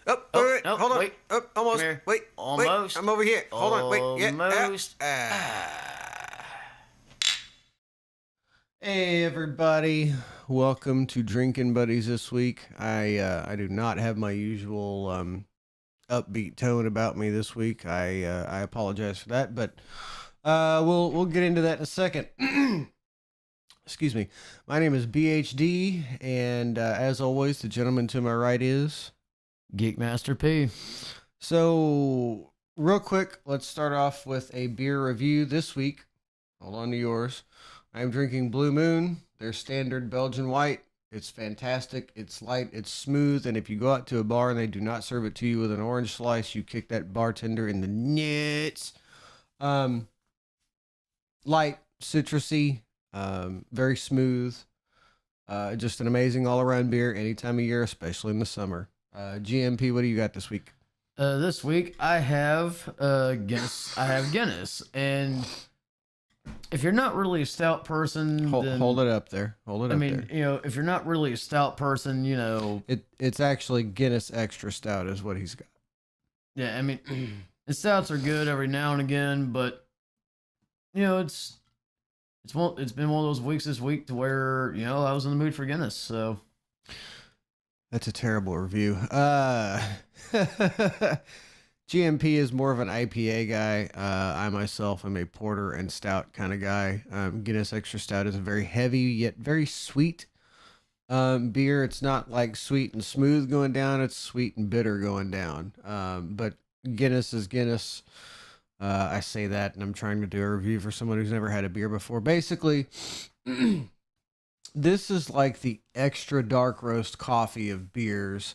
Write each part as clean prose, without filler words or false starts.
Oh, Oh, wait, no, hold on. wait. Oh, Come almost. here. Wait, Almost. I'm over here. Hold on, wait. Yeah. Almost. Hey, everybody. Welcome to Drinkin Buddies this week. I do not have my usual upbeat tone about me this week. I apologize for that, but we'll get into that in a second. Excuse me. My name is BHD, and as always, the gentleman to my right is. Geekmaster P. So, real quick, let's start off with a beer review this week. Hold on to yours. I'm drinking Blue Moon, their standard Belgian white. It's fantastic. It's light. It's smooth. And if you go out to a bar and they do not serve it to you with an orange slice, you kick that bartender in the nuts. Um, Light, citrusy, very smooth. Just an amazing all around beer any time of year, especially in the summer. GMP, what do you got this week? This week I have Guinness. I have Guinness, and if you're not really a stout person, then Hold it up there. Hold it I up mean, there. if you're not really a stout person, It's actually Guinness Extra Stout is what he's got. yeah, I mean, the stouts are good every now and again, but it's been one of those weeks this week to where I was in the mood for Guinness, so. That's a terrible review. GMP is more of an IPA guy. I myself am a porter and stout kind of guy. Guinness Extra Stout is a very heavy yet very sweet beer. It's not like sweet and smooth going down. It's sweet and bitter going down. But Guinness is Guinness. I say that, and I'm trying to do a review for someone who's never had a beer before. Basically, this is like the extra dark roast coffee of beers.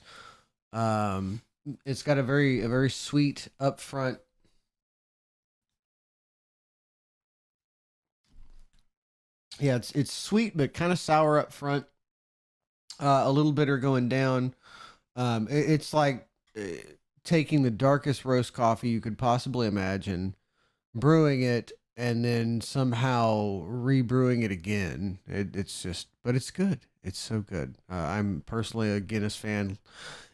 It's got a very sweet upfront. Yeah, it's sweet but kind of sour up front. A little bitter going down. It's like taking the darkest roast coffee you could possibly imagine, brewing it, and then somehow rebrewing it again. It's just, but it's good. It's so good. I'm personally a Guinness fan.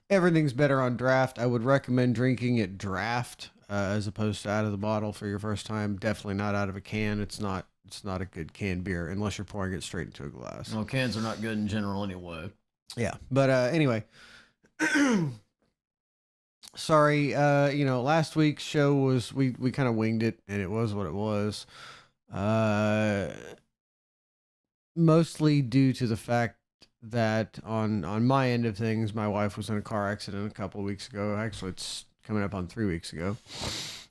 Everything's better on draft. I would recommend drinking it draft as opposed to out of the bottle for your first time. Definitely not out of a can. It's not. It's not a good canned beer unless you're pouring it straight into a glass. Well, cans are not good in general anyway. Yeah, but anyway. Sorry, last week's show was we kind of winged it and it was what it was. Uh Mostly due to the fact that on my end of things, my wife was in a car accident a couple of weeks ago. Actually, it's coming up on 3 weeks ago.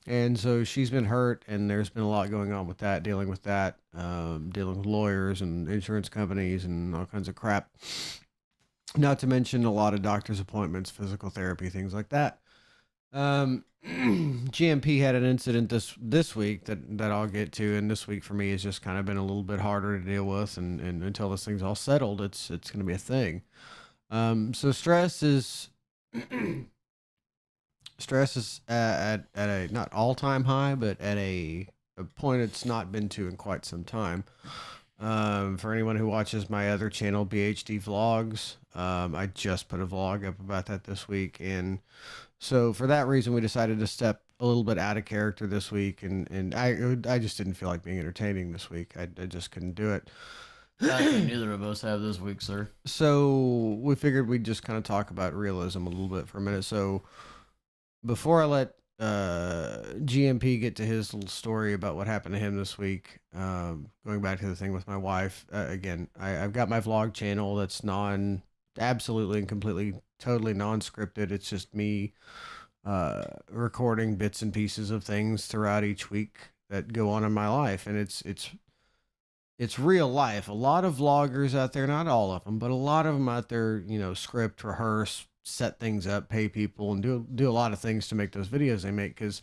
And so she's been hurt, and there's been a lot going on with that, dealing with that, dealing with lawyers and insurance companies and all kinds of crap. Not to mention a lot of doctor's appointments, physical therapy, things like that. GMP had an incident this week that I'll get to, and this week for me has just kind of been a little bit harder to deal with, and until this thing's all settled, it's going to be a thing. So stress is at a not all time high, but at a point it's not been to in quite some time. For anyone who watches my other channel, BHD Vlogs, I just put a vlog up about that this week, and so for that reason, we decided to step a little bit out of character this week, and I just didn't feel like being entertaining this week. I just couldn't do it. I think neither of us have this week, sir. So we figured we'd just kind of talk about realism a little bit for a minute. So before I let GMP get to his little story about what happened to him this week, going back to the thing with my wife, again, I've got my vlog channel that's absolutely and completely, totally non-scripted. It's just me recording bits and pieces of things throughout each week that go on in my life, and it's real life. A lot of vloggers out there, not all of them, but a lot of them out there, script, rehearse, set things up, pay people, and do a lot of things to make those videos they make. Because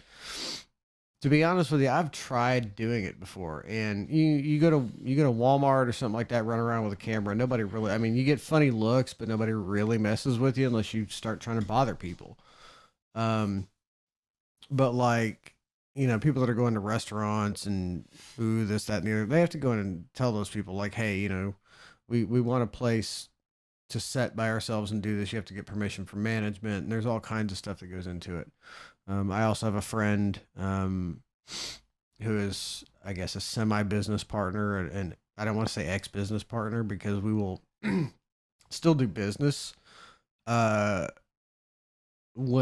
to be honest with you, I've tried doing it before, and you go to Walmart or something like that, run around with a camera. Nobody really, I mean, you get funny looks, but nobody really messes with you unless you start trying to bother people. But like, people that are going to restaurants and this, that, and the other, they have to go in and tell those people like, hey, we want a place to set by ourselves and do this, you have to get permission from management, and there's all kinds of stuff that goes into it. I also have a friend who is, I guess, a semi-business partner, and I don't want to say ex-business partner because we will still do business when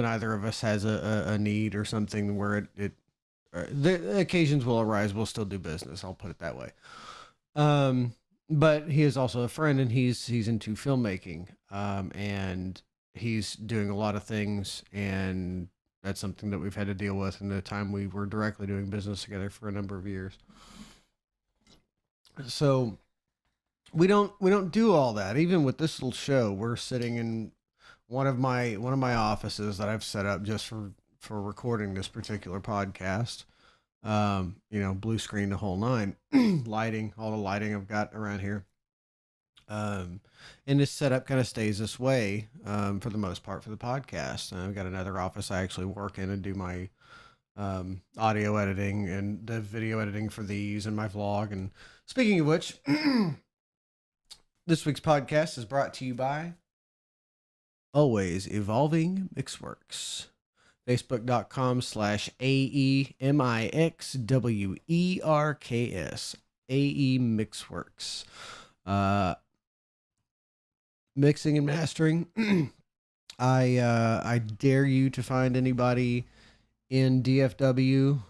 either of us has a need or something where the occasions will arise. We'll still do business. I'll put it that way. But he is also a friend, and he's into filmmaking, and he's doing a lot of things, and that's something that we've had to deal with in the time we were directly doing business together for a number of years. So we don't do all that. Even with this little show, we're sitting in one of my offices that I've set up just for recording this particular podcast. Blue screen, the whole nine, lighting, all the lighting I've got around here. And this setup kind of stays this way, for the most part for the podcast. I've got another office I actually work in and do my, audio editing and the video editing for these and my vlog. And speaking of which, this week's podcast is brought to you by Always Evolving Mixworks. Facebook.com/AEMIXWERKS. AE Mixworks. Mixing and mastering. I dare you to find anybody in DFW,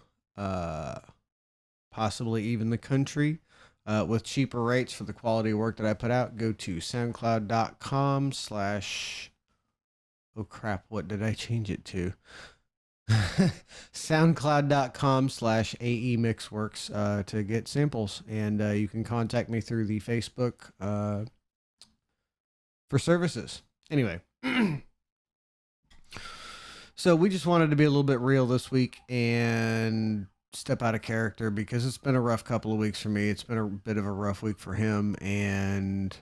possibly even the country, with cheaper rates for the quality of work that I put out. Go to soundcloud.com/ oh crap, what did I change it to? soundcloud.com/AE Mixworks to get samples. And you can contact me through the Facebook for services. Anyway, so we just wanted to be a little bit real this week and step out of character because it's been a rough couple of weeks for me. It's been a bit of a rough week for him. And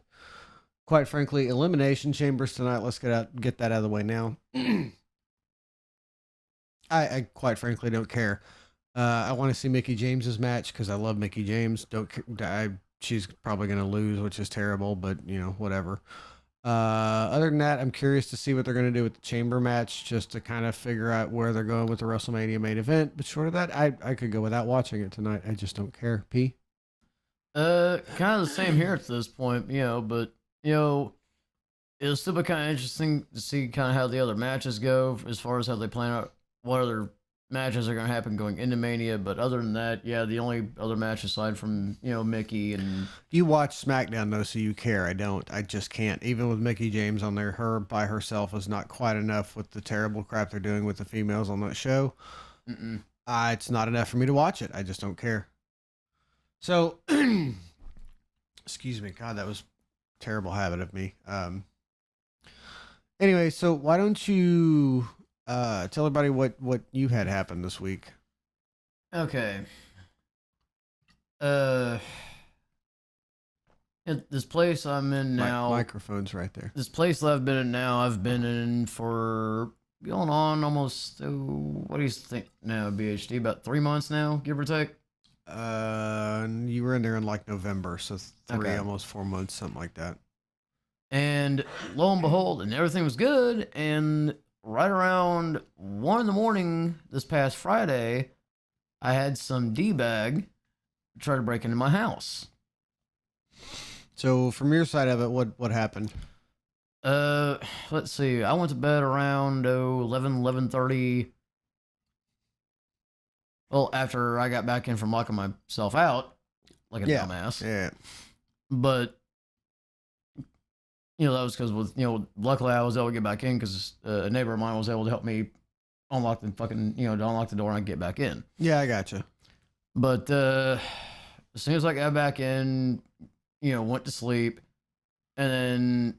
quite frankly, Elimination Chambers tonight. Let's get that out of the way now. I quite frankly don't care. I want to see Mickie James's match because I love Mickie James. She's probably going to lose, which is terrible, but whatever. Other than that, I'm curious to see what they're going to do with the chamber match, just to kind of figure out where they're going with the WrestleMania main event. But short of that, I could go without watching it tonight. I just don't care. P. Kind of the same here at this point, but it'll still be kind of interesting to see kind of how the other matches go as far as how they plan out what other matches are going to happen going into Mania. But other than that, the only other match aside from, Mickie and... You watch SmackDown, though, so you care. I don't. I just can't. Even with Mickie James on there, her by herself is not quite enough with the terrible crap they're doing with the females on that show. It's not enough for me to watch it. I just don't care. So, excuse me. God, that was a terrible habit of me. Anyway, so why don't you... tell everybody what you had happen this week. Okay. This place I'm in now. Microphone's right there. This place that I've been in now, I've been in for going on almost, what do you think now, BHD? About 3 months now, give or take? You were in there in like November, so almost 4 months, something like that. And lo and behold, and everything was good, and right around 1 a.m. this past Friday, I had some D-bag try to break into my house. So from your side of it, what happened? Let's see. I went to bed around 11:30. Well, after I got back in from locking myself out like a dumbass. Yeah. But that was because luckily I was able to get back in because a neighbor of mine was able to help me unlock the fucking, to unlock the door and I get back in. Yeah, I gotcha. But as soon as I got back in, went to sleep and then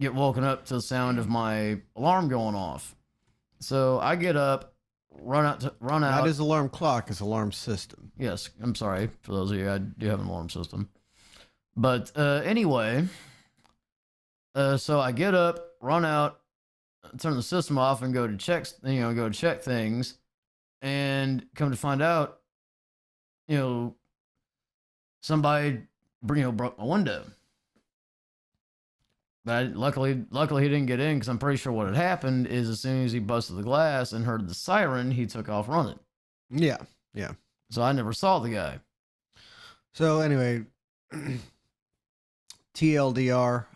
get woken up to the sound of my alarm going off. So I get up, run out. Not his alarm clock, his alarm system. Yes, I'm sorry for those of you. I do have an alarm system. But anyway... so I get up, run out, turn the system off, and go to check things, and come to find out, somebody, broke my window. But luckily he didn't get in because I'm pretty sure what had happened is as soon as he busted the glass and heard the siren, he took off running. Yeah, yeah. So I never saw the guy. So anyway, TLDR,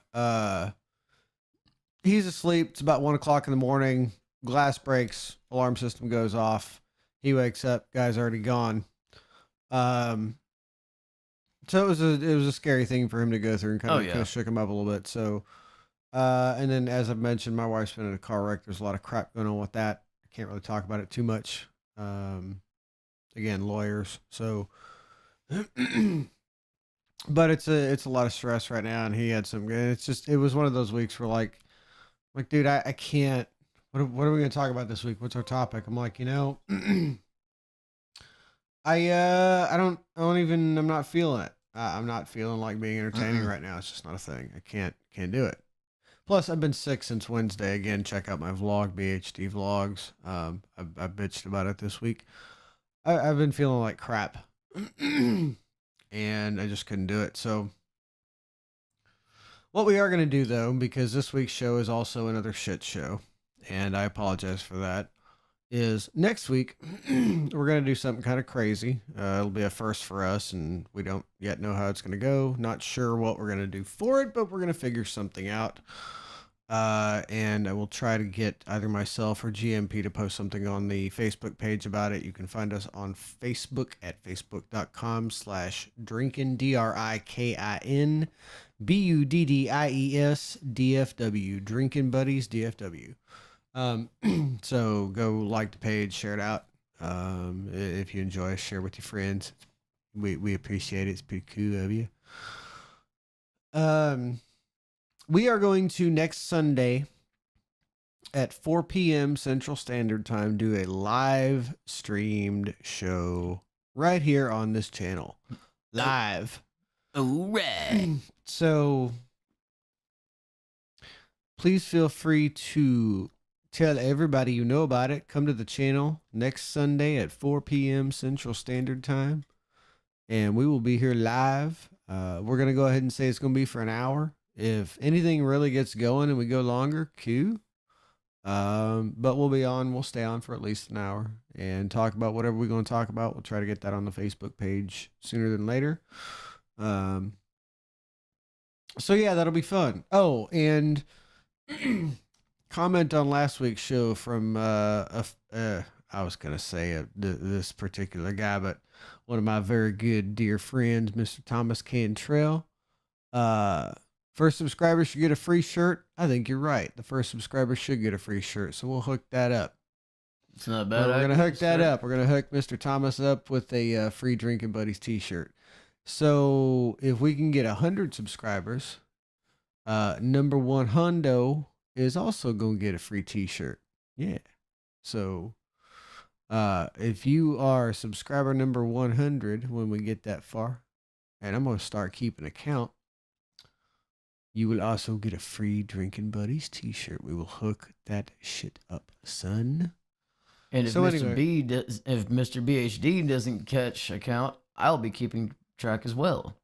he's asleep. It's about 1:00 in the morning. Glass breaks. Alarm system goes off. He wakes up. Guy's already gone. So it was a scary thing for him to go through and kind of shook him up a little bit. So, and then as I've mentioned, my wife's been in a car wreck. There's a lot of crap going on with that. I can't really talk about it too much. Again, lawyers. So, but it's a lot of stress right now, and he had some. It was one of those weeks where like, dude, I can't. What are we going to talk about this week? What's our topic? I'm like, I'm not feeling it. I'm not feeling like being entertaining right now. It's just not a thing. I can't do it. Plus, I've been sick since Wednesday. Again, check out my vlog, BHD vlogs. I bitched about it this week. I've been feeling like crap, and I just couldn't do it. So, what we are going to do though, because this week's show is also another shit show, and I apologize for that, is next week we're going to do something kind of crazy. It'll be a first for us, and we don't yet know how it's going to go. Not sure what we're going to do for it, but we're going to figure something out. And I will try to get either myself or GMP to post something on the Facebook page about it. You can find us on Facebook at facebook.com/Drinkin, DRIKIN BUDDIES DFW, Drinkin Buddies DFW. So go like the page, share it out. If you enjoy, share with your friends. We appreciate it. It's pretty cool of you. We are going to next Sunday at 4 p.m. Central Standard Time do a live streamed show right here on this channel. Live. All right. So please feel free to tell everybody you know about it. Come to the channel next Sunday at 4 p.m. Central Standard Time, and we will be here live. We're going to go ahead and say it's going to be for an hour. If anything really gets going and we go longer, cool. But we'll stay on for at least an hour and talk about whatever we're going to talk about. We'll try to get that on the Facebook page sooner than later. So yeah, that'll be fun. Oh, and comment on last week's show from I was gonna say this particular guy, but one of my very good dear friends, Mr. Thomas Cantrell. First subscriber should get a free shirt. I think you're right. The first subscriber should get a free shirt, so we'll hook that up. It's not bad. We're gonna hook that up. We're gonna hook Mr. Thomas up with a free Drinkin Buddies t-shirt. So if we can get 100 subscribers, number one Hundo is also gonna get a free t-shirt. Yeah. So if you are subscriber number 100 when we get that far, and I'm gonna start keeping a count, you will also get a free Drinkin Buddies t-shirt. We will hook that shit up, son. And if if Mr. BHD doesn't catch a count, I'll be keeping track as well.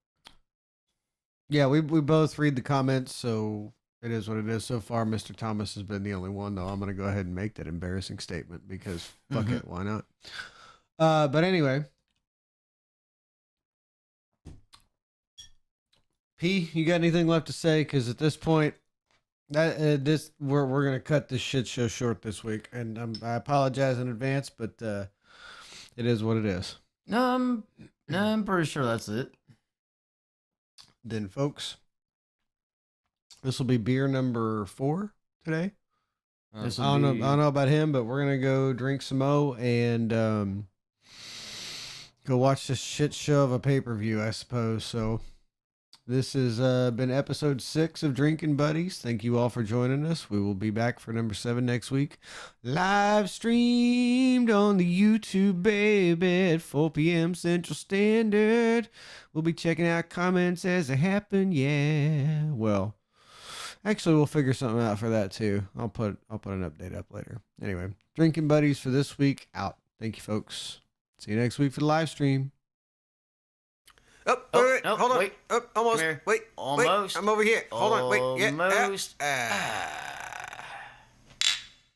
Yeah, we both read the comments, so it is what it is. So far, Mr. Thomas has been the only one, though. I'm going to go ahead and make that embarrassing statement because fuck it, why not? But anyway, P, you got anything left to say? Because at this point, we're going to cut this shit show short this week, and I apologize in advance, but it is what it is. No, I'm pretty sure that's it. Then, folks, this will be beer number 4 today. I don't know about him, but we're gonna go drink some more and go watch this shit show of a pay-per-view, I suppose. So this has been episode 6 of Drinkin Buddies. Thank you all for joining us. We will be back for number 7 next week. Live streamed on the YouTube, baby, at 4 p.m. Central Standard. We'll be checking out comments as they happen. Yeah. Well, actually, we'll figure something out for that too. I'll put an update up later. Anyway, Drinkin Buddies for this week out. Thank you, folks. See you next week for the live stream. Oh, Nope, hold on. wait. Almost. Come here. Wait. Almost. Wait. I'm over here. Hold on. Wait. Yeah. Almost. Ah.